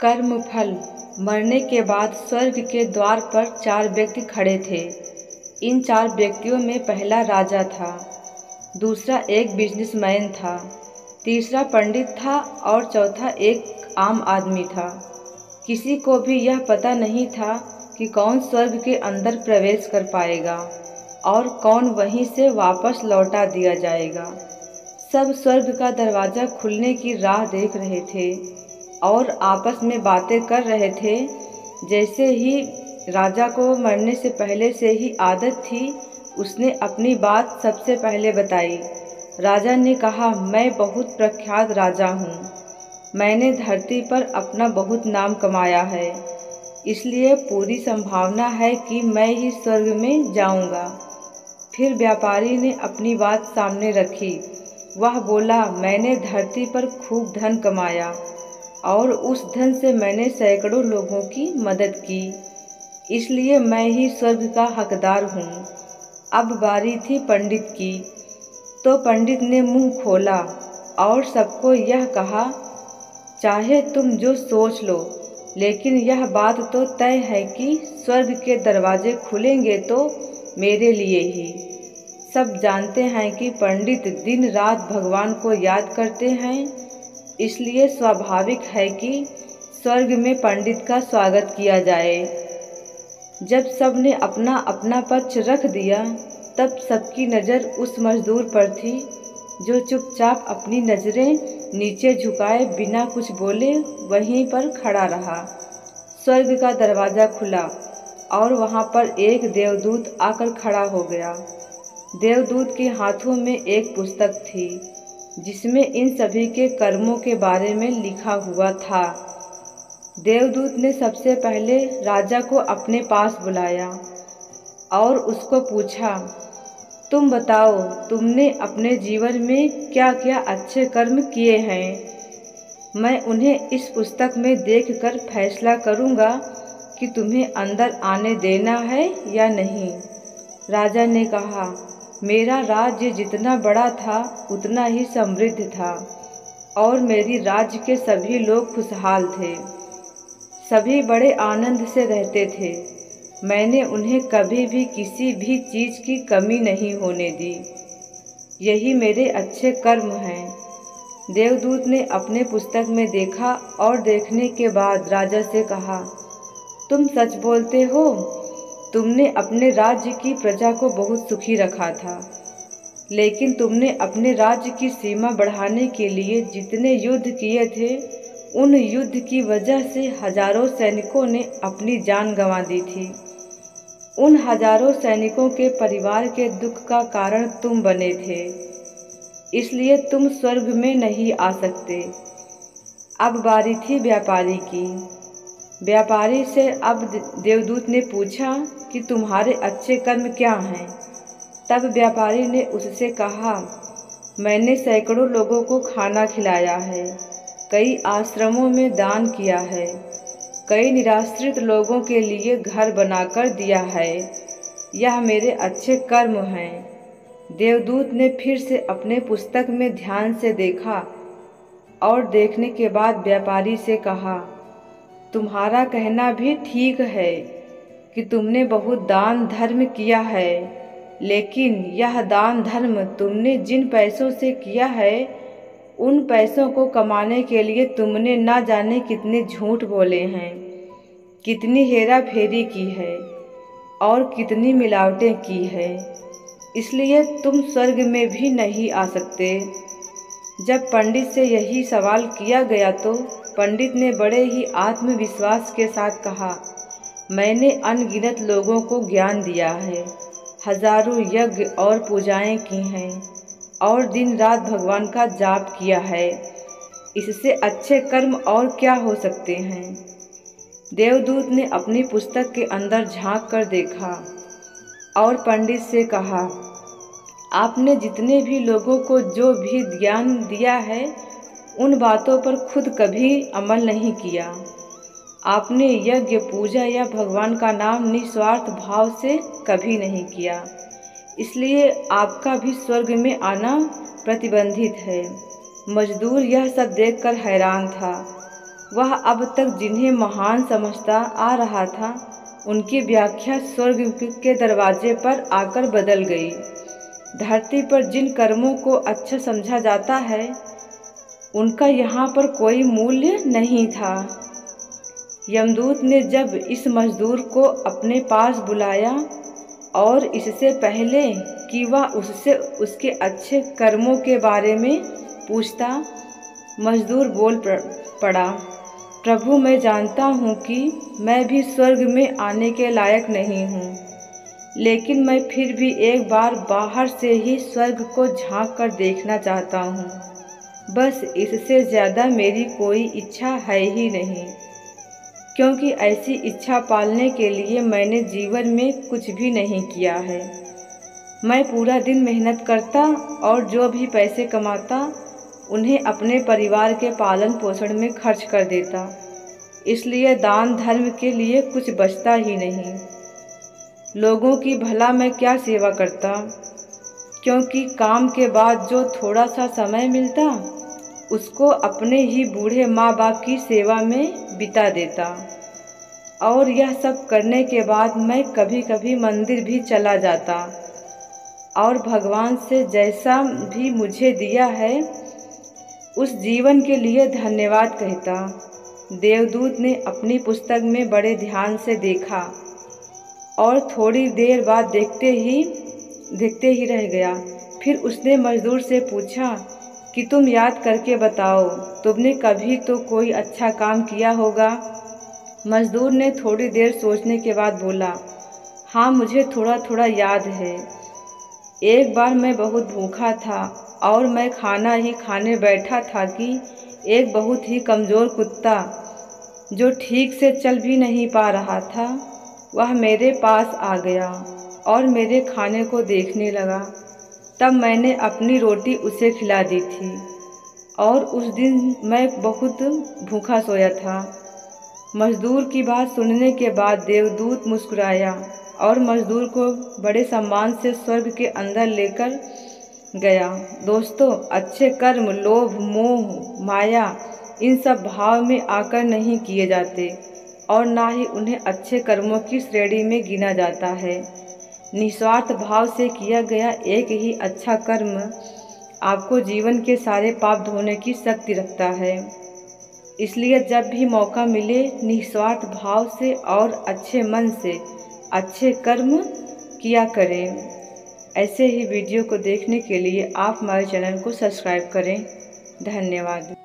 कर्मफल। मरने के बाद स्वर्ग के द्वार पर 4 व्यक्ति खड़े थे। इन 4 व्यक्तियों में पहला राजा था, दूसरा एक बिजनेसमैन था, तीसरा पंडित था और चौथा एक आम आदमी था। किसी को भी यह पता नहीं था कि कौन स्वर्ग के अंदर प्रवेश कर पाएगा और कौन वहीं से वापस लौटा दिया जाएगा। सब स्वर्ग का दरवाज़ा खुलने की राह देख रहे थे और आपस में बातें कर रहे थे। जैसे ही राजा को मरने से पहले से ही आदत थी, उसने अपनी बात सबसे पहले बताई। राजा ने कहा, मैं बहुत प्रख्यात राजा हूँ। मैंने धरती पर अपना बहुत नाम कमाया है, इसलिए पूरी संभावना है कि मैं ही स्वर्ग में जाऊँगा। फिर व्यापारी ने अपनी बात सामने रखी। वह बोला, मैंने धरती पर खूब धन कमाया और उस धन से मैंने सैकड़ों लोगों की मदद की, इसलिए मैं ही स्वर्ग का हकदार हूँ। अब बारी थी पंडित की, तो पंडित ने मुंह खोला और सबको यह कहा, चाहे तुम जो सोच लो, लेकिन यह बात तो तय है कि स्वर्ग के दरवाजे खुलेंगे तो मेरे लिए ही। सब जानते हैं कि पंडित दिन रात भगवान को याद करते हैं, इसलिए स्वाभाविक है कि स्वर्ग में पंडित का स्वागत किया जाए। जब सब ने अपना अपना पक्ष रख दिया, तब सबकी नज़र उस मजदूर पर थी जो चुपचाप अपनी नज़रें नीचे झुकाए बिना कुछ बोले वहीं पर खड़ा रहा। स्वर्ग का दरवाज़ा खुला और वहाँ पर एक देवदूत आकर खड़ा हो गया। देवदूत के हाथों में एक पुस्तक थी जिसमें इन सभी के कर्मों के बारे में लिखा हुआ था। देवदूत ने सबसे पहले राजा को अपने पास बुलाया और उसको पूछा, तुम बताओ, तुमने अपने जीवन में क्या क्या अच्छे कर्म किए हैं। मैं उन्हें इस पुस्तक में देखकर फैसला करूँगा कि तुम्हें अंदर आने देना है या नहीं। राजा ने कहा, मेरा राज्य जितना बड़ा था उतना ही समृद्ध था और मेरी राज्य के सभी लोग खुशहाल थे। सभी बड़े आनंद से रहते थे। मैंने उन्हें कभी भी किसी भी चीज़ की कमी नहीं होने दी। यही मेरे अच्छे कर्म हैं। देवदूत ने अपने पुस्तक में देखा और देखने के बाद राजा से कहा, तुम सच बोलते हो। तुमने अपने राज्य की प्रजा को बहुत सुखी रखा था, लेकिन तुमने अपने राज्य की सीमा बढ़ाने के लिए जितने युद्ध किए थे, उन युद्ध की वजह से हजारों सैनिकों ने अपनी जान गंवा दी थी। उन हजारों सैनिकों के परिवार के दुख का कारण तुम बने थे, इसलिए तुम स्वर्ग में नहीं आ सकते। अब बारी थी व्यापारी की। व्यापारी से अब देवदूत ने पूछा कि तुम्हारे अच्छे कर्म क्या हैं। तब व्यापारी ने उससे कहा, मैंने सैकड़ों लोगों को खाना खिलाया है, कई आश्रमों में दान किया है, कई निराश्रित लोगों के लिए घर बनाकर दिया है। यह मेरे अच्छे कर्म हैं। देवदूत ने फिर से अपने पुस्तक में ध्यान से देखा और देखने के बाद व्यापारी से कहा, तुम्हारा कहना भी ठीक है कि तुमने बहुत दान धर्म किया है, लेकिन यह दान धर्म तुमने जिन पैसों से किया है, उन पैसों को कमाने के लिए तुमने ना जाने कितने झूठ बोले हैं, कितनी हेरा फेरी की है और कितनी मिलावटें की है, इसलिए तुम स्वर्ग में भी नहीं आ सकते। जब पंडित से यही सवाल किया गया तो पंडित ने बड़े ही आत्मविश्वास के साथ कहा, मैंने अनगिनत लोगों को ज्ञान दिया है, हजारों यज्ञ और पूजाएं की हैं और दिन रात भगवान का जाप किया है। इससे अच्छे कर्म और क्या हो सकते हैं। देवदूत ने अपनी पुस्तक के अंदर झांक कर देखा और पंडित से कहा, आपने जितने भी लोगों को जो भी ज्ञान दिया है, उन बातों पर खुद कभी अमल नहीं किया। आपने यज्ञ पूजा या भगवान का नाम निस्वार्थ भाव से कभी नहीं किया, इसलिए आपका भी स्वर्ग में आना प्रतिबंधित है। मजदूर यह सब देखकर हैरान था। वह अब तक जिन्हें महान समझता आ रहा था, उनकी व्याख्या स्वर्ग के दरवाजे पर आकर बदल गई। धरती पर जिन कर्मों को अच्छा समझा जाता है, उनका यहाँ पर कोई मूल्य नहीं था। यमदूत ने जब इस मजदूर को अपने पास बुलाया और इससे पहले कि वह उससे उसके अच्छे कर्मों के बारे में पूछता, मजदूर बोल पड़ा, प्रभु, मैं जानता हूँ कि मैं भी स्वर्ग में आने के लायक नहीं हूँ, लेकिन मैं फिर भी एक बार बाहर से ही स्वर्ग को झांक कर देखना चाहता हूँ। बस इससे ज़्यादा मेरी कोई इच्छा है ही नहीं, क्योंकि ऐसी इच्छा पालने के लिए मैंने जीवन में कुछ भी नहीं किया है। मैं पूरा दिन मेहनत करता और जो भी पैसे कमाता उन्हें अपने परिवार के पालन पोषण में खर्च कर देता, इसलिए दान धर्म के लिए कुछ बचता ही नहीं। लोगों की भला मैं क्या सेवा करता, क्योंकि काम के बाद जो थोड़ा सा समय मिलता उसको अपने ही बूढ़े माँ बाप की सेवा में बिता देता। और यह सब करने के बाद मैं कभी कभी मंदिर भी चला जाता और भगवान से जैसा भी मुझे दिया है उस जीवन के लिए धन्यवाद कहता। देवदूत ने अपनी पुस्तक में बड़े ध्यान से देखा और थोड़ी देर बाद देखते ही रह गया। फिर उसने मजदूर से पूछा कि तुम याद करके बताओ, तुमने कभी तो कोई अच्छा काम किया होगा। मजदूर ने थोड़ी देर सोचने के बाद बोला, हाँ, मुझे थोड़ा थोड़ा याद है। एक बार मैं बहुत भूखा था और मैं खाना ही खाने बैठा था कि एक बहुत ही कमज़ोर कुत्ता जो ठीक से चल भी नहीं पा रहा था, वह मेरे पास आ गया और मेरे खाने को देखने लगा। तब मैंने अपनी रोटी उसे खिला दी थी और उस दिन मैं बहुत भूखा सोया था। मजदूर की बात सुनने के बाद देवदूत मुस्कुराया और मजदूर को बड़े सम्मान से स्वर्ग के अंदर लेकर गया। दोस्तों, अच्छे कर्म लोभ, मोह, माया इन सब भाव में आकर नहीं किए जाते और ना ही उन्हें अच्छे कर्मों की श्रेणी में गिना जाता है। निस्वार्थ भाव से किया गया एक ही अच्छा कर्म आपको जीवन के सारे पाप धोने की शक्ति रखता है। इसलिए जब भी मौका मिले निस्वार्थ भाव से और अच्छे मन से अच्छे कर्म किया करें। ऐसे ही वीडियो को देखने के लिए आप हमारे चैनल को सब्सक्राइब करें। धन्यवाद।